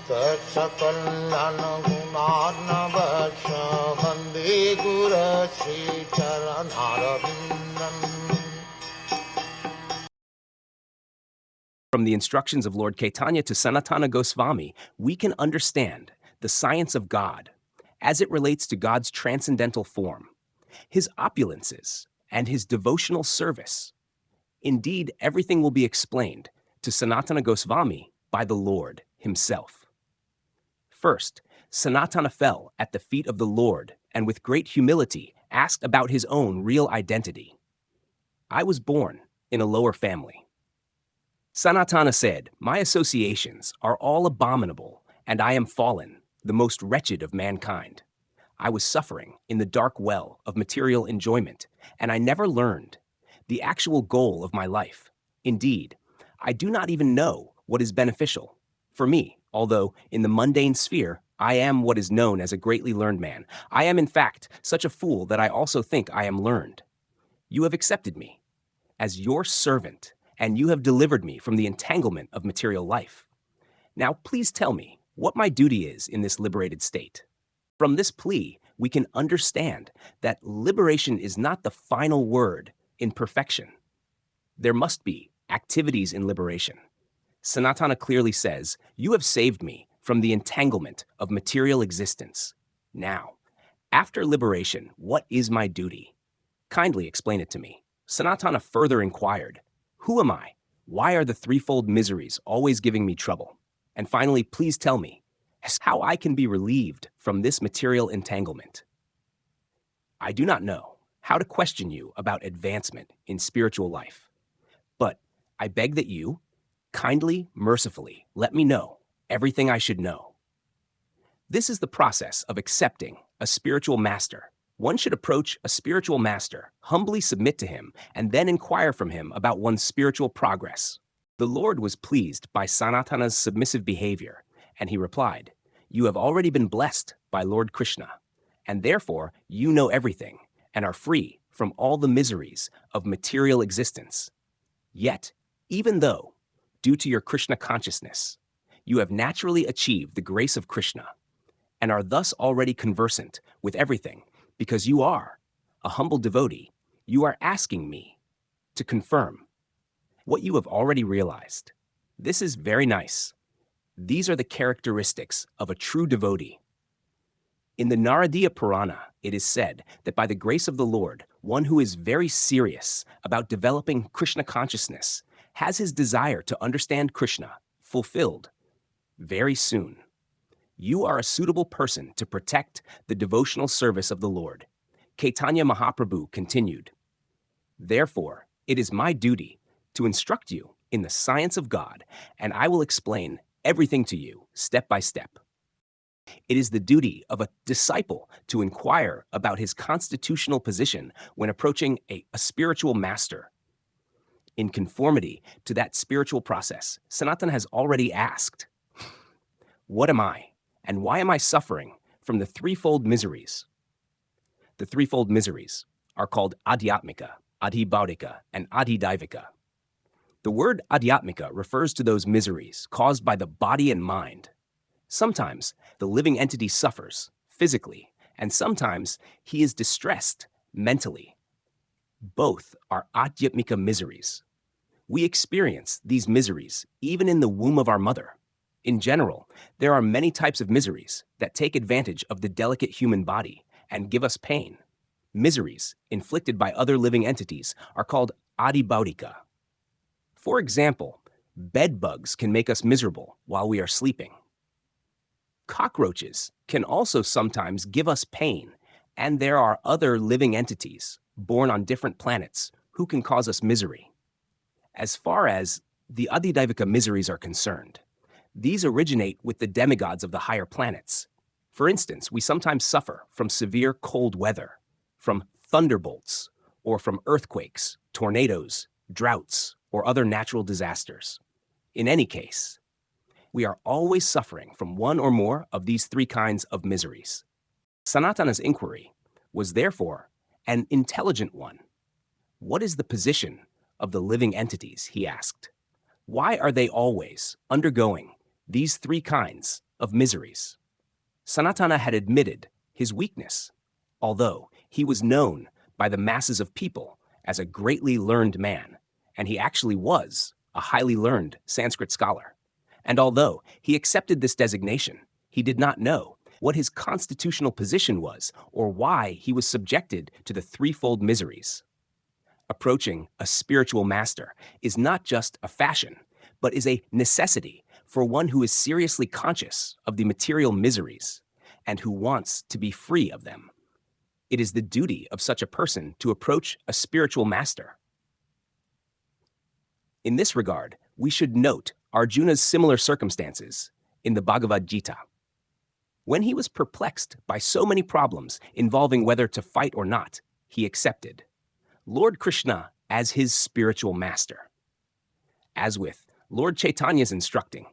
Sakalayan Gunarnavasya Vande Guru Sri Charanaravindan. From the instructions of Lord Caitanya to Sanatana Goswami, we can understand the science of God as it relates to God's transcendental form, his opulences, and his devotional service. Indeed, everything will be explained to Sanatana Goswami by the Lord himself. First, Sanatana fell at the feet of the Lord and with great humility asked about his own real identity. I was born in a lower family. Sanatana said, "My associations are all abominable, and I am fallen, the most wretched of mankind. I was suffering in the dark well of material enjoyment, and I never learned the actual goal of my life. Indeed, I do not even know what is beneficial for me, although in the mundane sphere, I am what is known as a greatly learned man. I am, in fact, such a fool that I also think I am learned. You have accepted me as your servant, and you have delivered me from the entanglement of material life. Now, please tell me what my duty is in this liberated state." From this plea, we can understand that liberation is not the final word in perfection. There must be activities in liberation. Sanatana clearly says, "You have saved me from the entanglement of material existence. Now, after liberation, what is my duty? Kindly explain it to me." Sanatana further inquired, "Who am I? Why are the threefold miseries always giving me trouble? And finally, please tell me how I can be relieved from this material entanglement." I do not know how to question you about advancement in spiritual life, but I beg that you, kindly, mercifully, let me know everything I should know. This is the process of accepting a spiritual master. One should approach a spiritual master, humbly submit to him, and then inquire from him about one's spiritual progress. The Lord was pleased by Sanatana's submissive behavior, and he replied, "You have already been blessed by Lord Krishna, and therefore you know everything and are free from all the miseries of material existence. Yet, even though, due to your Krishna consciousness, you have naturally achieved the grace of Krishna, and are thus already conversant with everything, because you are a humble devotee, you are asking me to confirm what you have already realized. This is very nice. These are the characteristics of a true devotee. In the Naradiya Purana, it is said that by the grace of the Lord, one who is very serious about developing Krishna consciousness has his desire to understand Krishna fulfilled very soon. You are a suitable person to protect the devotional service of the Lord." Caitanya Mahaprabhu continued, "Therefore, it is my duty to instruct you in the science of God, and I will explain everything to you step by step. It is the duty of a disciple to inquire about his constitutional position when approaching a spiritual master. In conformity to that spiritual process, Sanatana has already asked, what am I, and why am I suffering from the threefold miseries? The threefold miseries are called adhyatmika, adhibhaudika, and adhidaivika. The word adhyatmika refers to those miseries caused by the body and mind. Sometimes the living entity suffers physically, and sometimes he is distressed mentally. Both are adhyatmika miseries. We experience these miseries even in the womb of our mother. In general, there are many types of miseries that take advantage of the delicate human body and give us pain. Miseries inflicted by other living entities are called adhibhaudika. For example, bed bugs can make us miserable while we are sleeping. Cockroaches can also sometimes give us pain, and there are other living entities born on different planets who can cause us misery. As far as the adhidaivika miseries are concerned, these originate with the demigods of the higher planets. For instance, we sometimes suffer from severe cold weather, from thunderbolts, or from earthquakes, tornadoes, droughts, or other natural disasters. In any case, we are always suffering from one or more of these three kinds of miseries. Sanatana's inquiry was therefore an intelligent one. What is the position of the living entities, he asked. Why are they always undergoing these three kinds of miseries. Sanatana had admitted his weakness, although he was known by the masses of people as a greatly learned man, and he actually was a highly learned Sanskrit scholar. And although he accepted this designation, he did not know what his constitutional position was or why he was subjected to the threefold miseries. Approaching a spiritual master is not just a fashion, but is a necessity for one who is seriously conscious of the material miseries and who wants to be free of them. It is the duty of such a person to approach a spiritual master. In this regard, we should note Arjuna's similar circumstances in the Bhagavad Gita. When he was perplexed by so many problems involving whether to fight or not, he accepted Lord Krishna as his spiritual master. As with Lord Chaitanya's instructing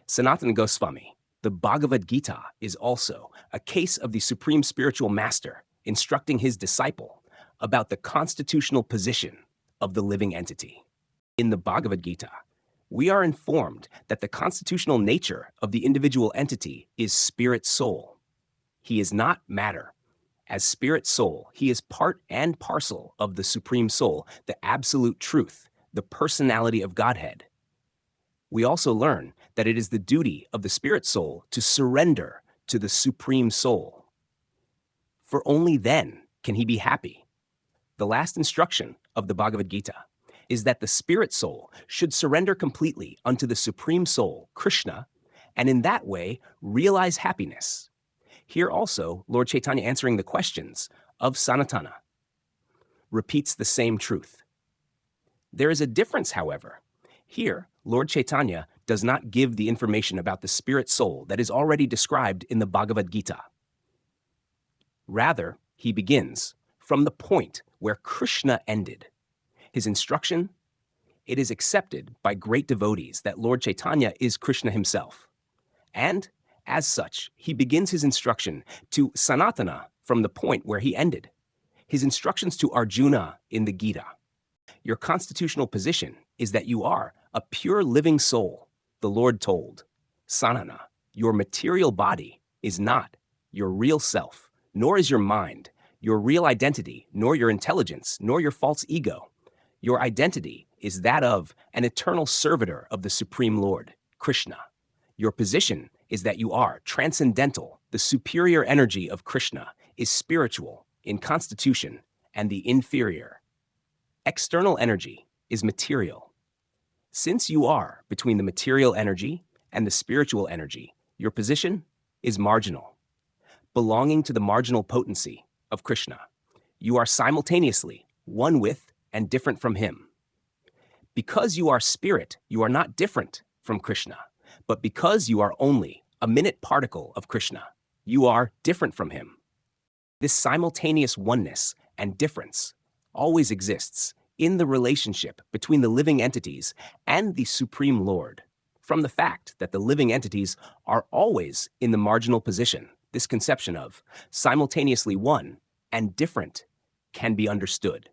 Sanatana Goswami, the Bhagavad Gita is also a case of the supreme spiritual master instructing his disciple about the constitutional position of the living entity. In the Bhagavad Gita, we are informed that the constitutional nature of the individual entity is spirit soul. He is not matter. As spirit soul, he is part and parcel of the Supreme Soul, the absolute truth, the personality of Godhead. We also learn that it is the duty of the spirit soul to surrender to the Supreme Soul. For only then can he be happy. The last instruction of the Bhagavad Gita is that the spirit soul should surrender completely unto the Supreme Soul, Krishna, and in that way realize happiness. Here also, Lord Chaitanya answering the questions of Sanatana repeats the same truth. There is a difference, however. Here, Lord Chaitanya does not give the information about the spirit soul that is already described in the Bhagavad Gita. Rather, he begins from the point where Krishna ended. His instruction, it is accepted by great devotees that Lord Chaitanya is Krishna himself. And as such, he begins his instruction to Sanatana from the point where he ended. His instructions to Arjuna in the Gita. Your constitutional position is that you are a pure living soul, the Lord told. Sanana, your material body is not your real self, nor is your mind, your real identity, nor your intelligence, nor your false ego. Your identity is that of an eternal servitor of the Supreme Lord, Krishna. Your position is that you are transcendental. The superior energy of Krishna is spiritual in constitution, and the inferior, external energy is material. Since you are between the material energy and the spiritual energy, your position is marginal, belonging to the marginal potency of Krishna. You are simultaneously one with and different from him. Because you are spirit, you are not different from Krishna, but because you are only a minute particle of Krishna, you are different from him. This simultaneous oneness and difference always exists in the relationship between the living entities and the Supreme Lord. From the fact that the living entities are always in the marginal position, this conception of simultaneously one and different can be understood.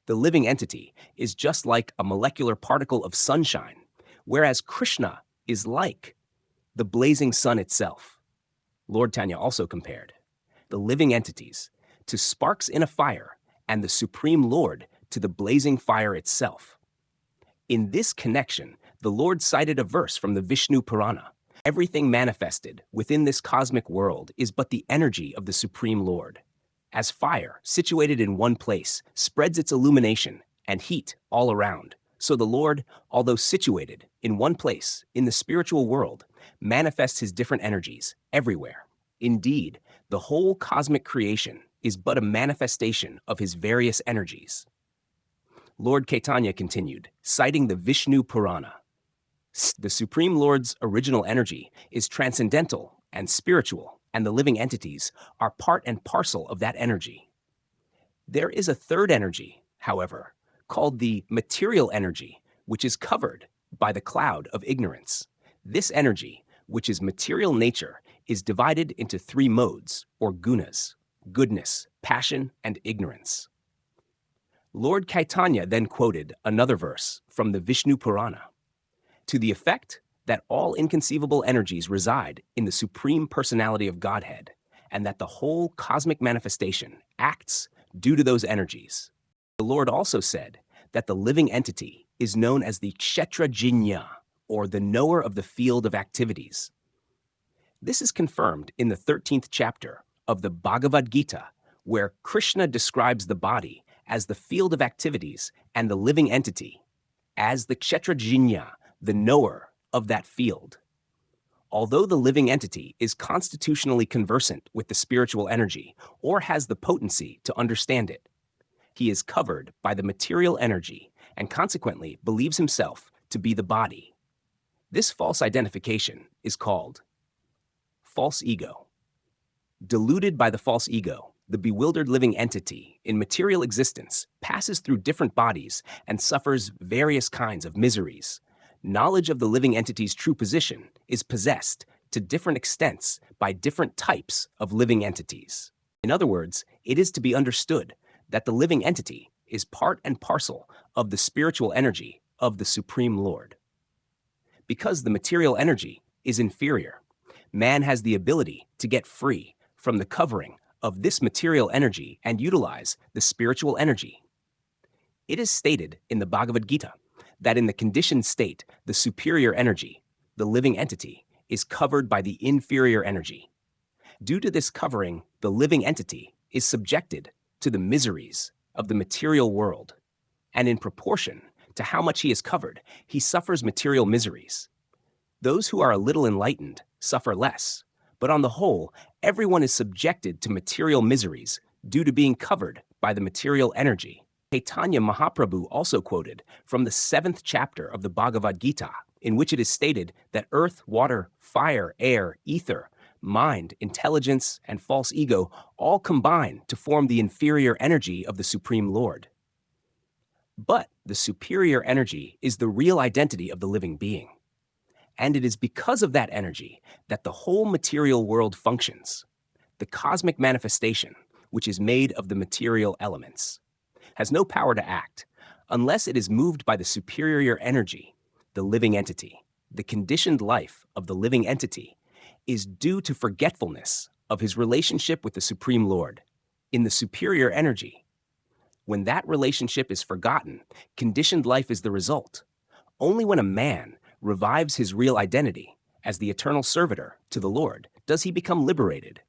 The living entity is just like a molecular particle of sunshine, whereas Krishna is like the blazing sun itself. Lord Chaitanya also compared the living entities to sparks in a fire and the Supreme Lord to the blazing fire itself. In this connection, the Lord cited a verse from the Vishnu Purana. Everything manifested within this cosmic world is but the energy of the Supreme Lord. As fire, situated in one place, spreads its illumination and heat all around, so the Lord, although situated in one place in the spiritual world, manifests his different energies everywhere. Indeed, the whole cosmic creation is but a manifestation of his various energies. Lord Caitanya continued, citing the Vishnu Purana. The Supreme Lord's original energy is transcendental and spiritual, and the living entities are part and parcel of that energy. There is a third energy, however, called the material energy, which is covered by the cloud of ignorance. This energy, which is material nature, is divided into three modes, or gunas: goodness, passion, and ignorance. Lord Caitanya then quoted another verse from the Vishnu Purana, to the effect that all inconceivable energies reside in the Supreme Personality of Godhead, and that the whole cosmic manifestation acts due to those energies. The Lord also said that the living entity is known as the Kshetrajinya, or the knower of the field of activities. This is confirmed in the 13th chapter of the Bhagavad Gita, where Krishna describes the body as the field of activities and the living entity as the Kshetrajinya, the knower of that field. Although the living entity is constitutionally conversant with the spiritual energy or has the potency to understand it, he is covered by the material energy and consequently believes himself to be the body. This false identification is called false ego. Deluded by the false ego, the bewildered living entity in material existence passes through different bodies and suffers various kinds of miseries. Knowledge of the living entity's true position is possessed to different extents by different types of living entities. In other words, it is to be understood that the living entity is part and parcel of the spiritual energy of the Supreme Lord. Because the material energy is inferior, man has the ability to get free from the covering of this material energy and utilize the spiritual energy. It is stated in the Bhagavad Gita that in the conditioned state, the superior energy, the living entity, is covered by the inferior energy. Due to this covering, the living entity is subjected to the miseries of the material world, and in proportion to how much he is covered, he suffers material miseries. Those who are a little enlightened suffer less, but on the whole, everyone is subjected to material miseries due to being covered by the material energy. Caitanya Mahaprabhu also quoted from the 7th chapter of the Bhagavad Gita, in which it is stated that earth, water, fire, air, ether, mind, intelligence, and false ego all combine to form the inferior energy of the Supreme Lord. But the superior energy is the real identity of the living being. And it is because of that energy that the whole material world functions. The cosmic manifestation, which is made of the material elements, has no power to act unless it is moved by the superior energy, the living entity. The conditioned life of the living entity is due to forgetfulness of his relationship with the Supreme Lord in the superior energy. When that relationship is forgotten, conditioned life is the result. Only when a man revives his real identity as the eternal servitor to the Lord does he become liberated